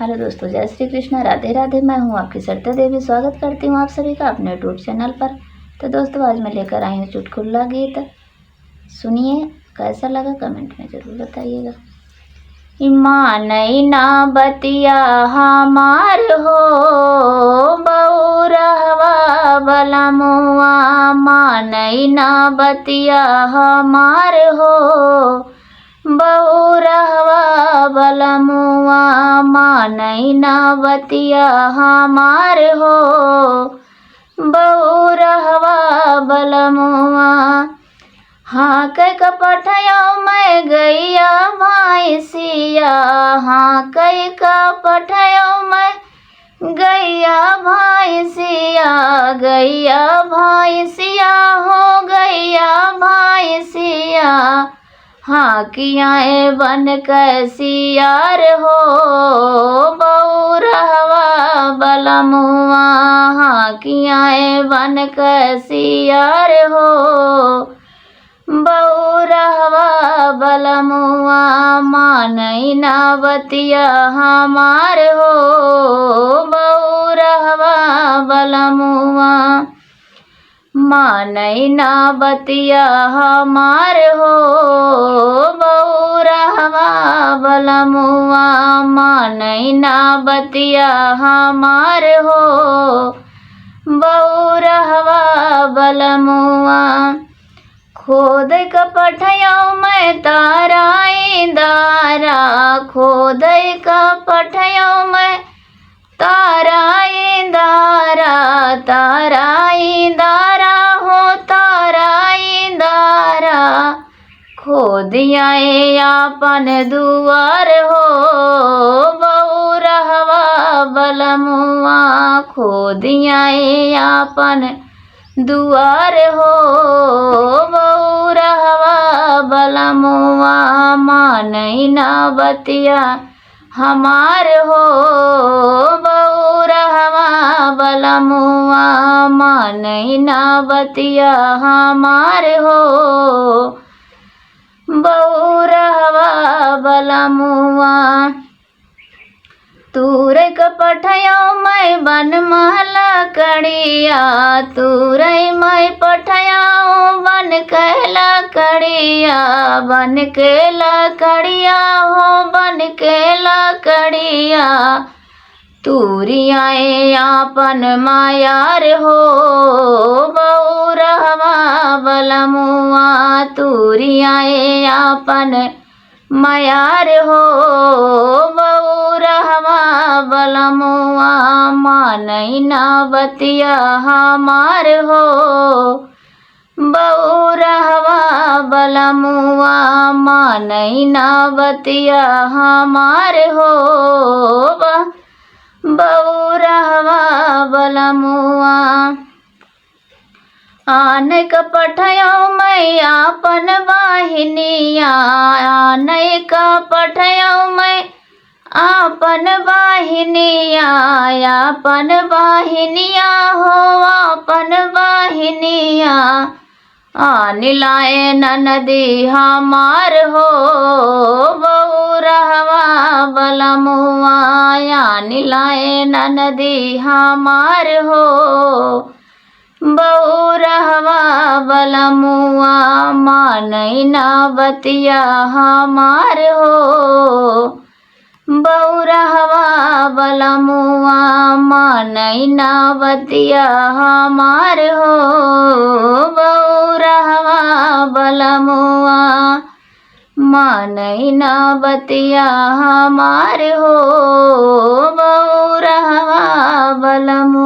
Hello दोस्तों, जय श्री कृष्ण, राधे राधे। मैं हूं आपकी सरिता देवी। स्वागत करती हूं आप सभी का अपने यूट्यूब चैनल पर। तो दोस्तों, आज मैं लेकर आई हूं चुटकुला गीत। सुनिए, कैसा लगा कमेंट में ज़रूर बताइएगा। मानई ना बतिया हमार हो बउरहवा बलमुआ, मानई ना बतिया हमार हो बउरहवा बलमुआ, मानई ना बतिया हमार हो बउरहवा बलमुआ। हाँ कई कपठयो मैं गैया भैंसिया, हाँ कई कपठयो मैं गैया भैंसिया, गैया भैंसिया हो गैया भैंसिया, हाँ किया बन कैसियार हो बउरहवा बलमुआ, हाँ किया बन कैसियार हो बउरहवा बलमुआ, मानई ना बतिया हमार हो बउरहवा बलमुआ, मानई ना बतिया हमार हो बउरहवा बलमुआ, मानई ना बतिया हमार हो बउरहवा बलमुआ। खोद कपठयो मैं ताराई दारा, खोद कपठयो मैं ताराई दारा, ताराई दारा हो ताराई दारा, खोदिया आपन दुआर हो बउरहवा बलमुआ, खोदिया आपन दुआर हो बउरहवा बलमुआ, मानई ना बतिया हमार हो बउरहवा बलमुआ, मानई ना बतिया हमार हो बउरहवा बलमुआ। तूर कपठयो मैं बन महला कड़िया, तूरई मैं पठयाऊँ बन कहला कड़िया, बन के लकड़िया हो बन के लकड़िया, तूरिया आपन मायार हो बउरहवा बलमुआ, तूरिया आपन मायार हो बउरहवा बलमुआ, मानई ना बतिया हमार हो बउरहवा बलमुआ, मानई ना बतिया हमार हो बउरहवा बलमुआ। आन कपठयो मैं आपन वाहिनिया, आन कपठयो मैं आपन वाहिनिया, आपन वाहिनिया हो आपन वाहिनिया, आन लाए ननदी हमार हो बउरहवा बलमुआ, आन लाए ननदी हमार हो बउरहवा बलमुआ, मानई ना बतिया हमार हो बउरहवा बलमुआ, मानई ना बतिया हमार हो बउरहवा बलमुआ, मानई ना बतिया हमार हो बउरहवा बलमुआ।